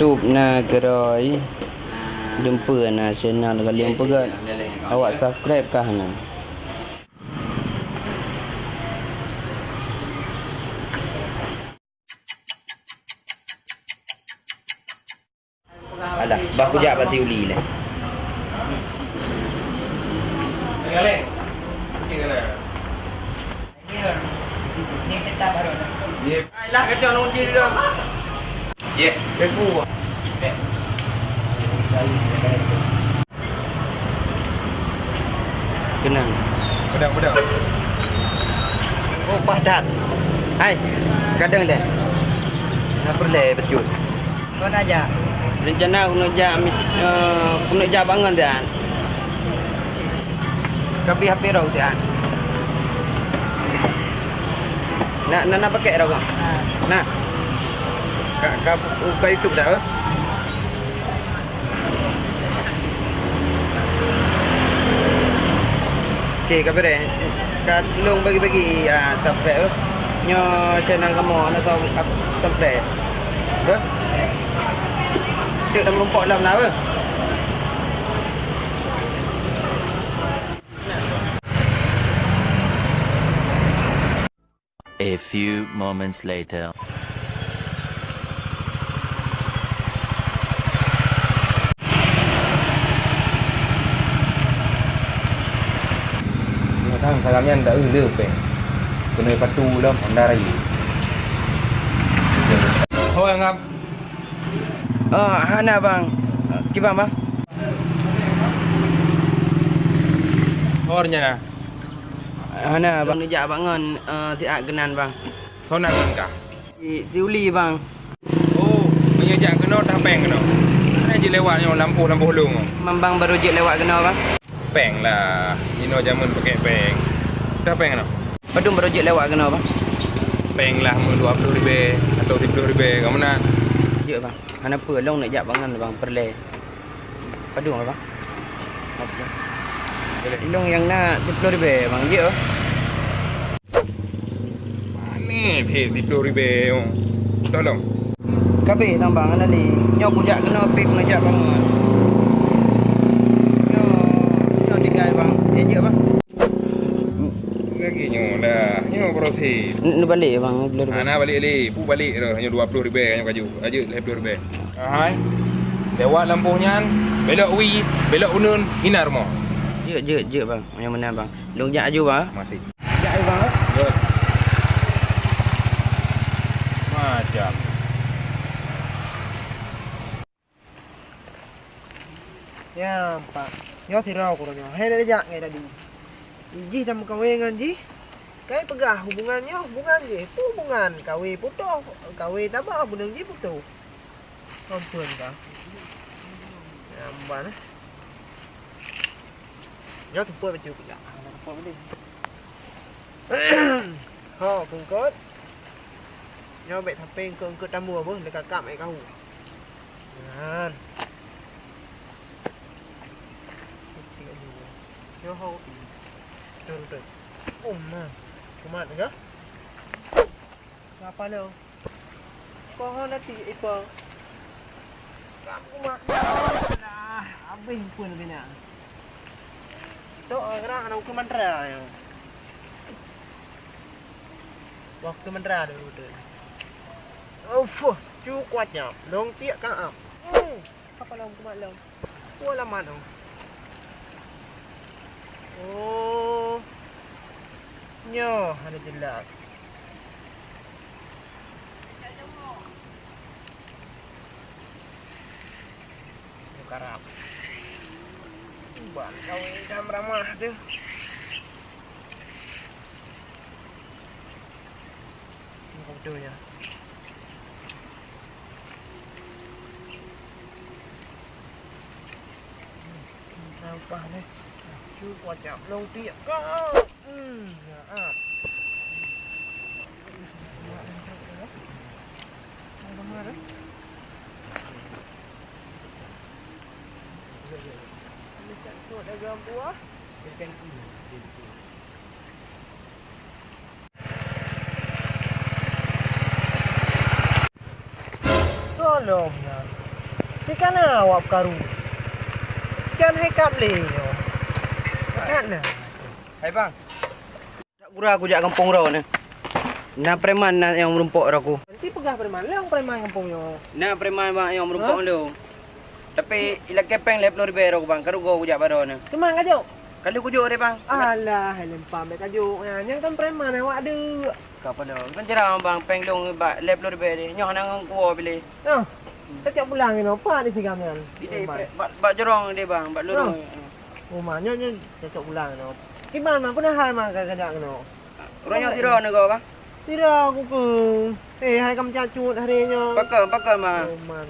YouTube na gerai jumpa na channel kalian pegat awak subscribe kah na. Alah, baku jak pati uli lah. Ni tetap baru. Ye. Lah kacau long ji dia. Ye, tepu. Kenang. Pedang. Oh, padat. Hai. Kadang dah. Nak perle betul. Kau nak ajak? Rencana aku nak ajak bangun dia. Kapi HP rau dia. Nak pakai rau kan? Nah. Kau YouTube tak? Okey, kau beri. Kau tolong bagi subscribe nyo channel kamu atau subscribe. Ber? Dia dah melompat dalam apa? A few moments later. Thằng salamnya ndak leupe. Kena patu lah andar lagi. Hoi ngap. Hana bang. Kibang bang? Hornya nah. Hana bang nak bangun tiak genan bang. Sonan kah? Di uli bang. Oh, menyejak kena dah peng kena. Mana je lewatnya lampu hulung. Mambang baru je lewat kena bang. Peng lah. Ino zaman pakai peng. Dah peng kena. Padung baru je lewat kena bang. Peng lah mu 20,000 atau 30,000 kamu nak. Je bang. Hana apa long nak jak bangun bang perle. Padung lah bang. Okey. Long yang nak 30,000 bang je. Ni 30,000. Tolong. Kabeh tambang ana ni. Nyo pujak kena pik nak jak bangun. Nyo tinggal bang. Je bang. Lagi nyo dah. Nyo proses. Ni balik bang 30,000. Ana balik li. Pu balik dah hanya 20,000 hanya kaju. Aja 30,000. Hai. Lewat lampunya belok wi, belok unun, hinar mo. Je bang. Yang mana bang? Long jak aju bang. Masih. Jak aju bang. Good. Macam. Ya, Pak. Yo tirau kurangnya. Hei dah jak ngai tadi. Iji sama kawengan ji. Kai pegah hubungan je. Tu hubungan kawe putus. Kawe tambah bunang ji putus. Ampun dah. Ya, mbak. Yo tu puai baju pegah. Puai balik. Ha, kengkot. Yo bet tapeng kengkot tamu apa dekat kap ai kau. Kan. Yo ho. Betul. Nah. Kumat ke? Apa lo? Pohon nanti ipa. Kam kumat. Nah, abis pun bina. Tu orang anak ke mantra yo. Waktu mantra dulu tu. Oh, cu kuatnya. Long tiak ka ap. Apa long kumat long? Wala man oh. Oh. Nyo, ada jelas. Karap. Ban kau dah ramah dia. Kau tu ya. Nampak ni. Cuba jap long tiak kau. Ya. Dagang buah. Tolonglah. Ikan awak karu. Ikan hai kap le nyo. Ikan na. Hai bang. Tak gura aku jak kampung rau ni. Nah preman na yang merumpok aku. Nanti pegah preman. Leong preman kampung nyo. Nah preman bang yang merumpok tu. Tapi ila kepeng le 10 ribu aku bang. Karu go jak baro ni. Kemang kajo? Kalau kujuk dia bang. Alah, lempam mek kajo. Yang kan preman awak ada. Kapa dah. Kan cerah bang peng dong ba le 10 ribu dia. Nyoh nang kuo pilih. Noh. Setiap bulan ni apa di sigam kan? Bak jorong dia bang, bak lurung. Rumah nyo setiap bulan no. Gimana pun hai mah kerja no. Orangnya tiro ni kau bang. Tidak aku ke. Hai kam cacut hari nyo. Pakal mah. Man.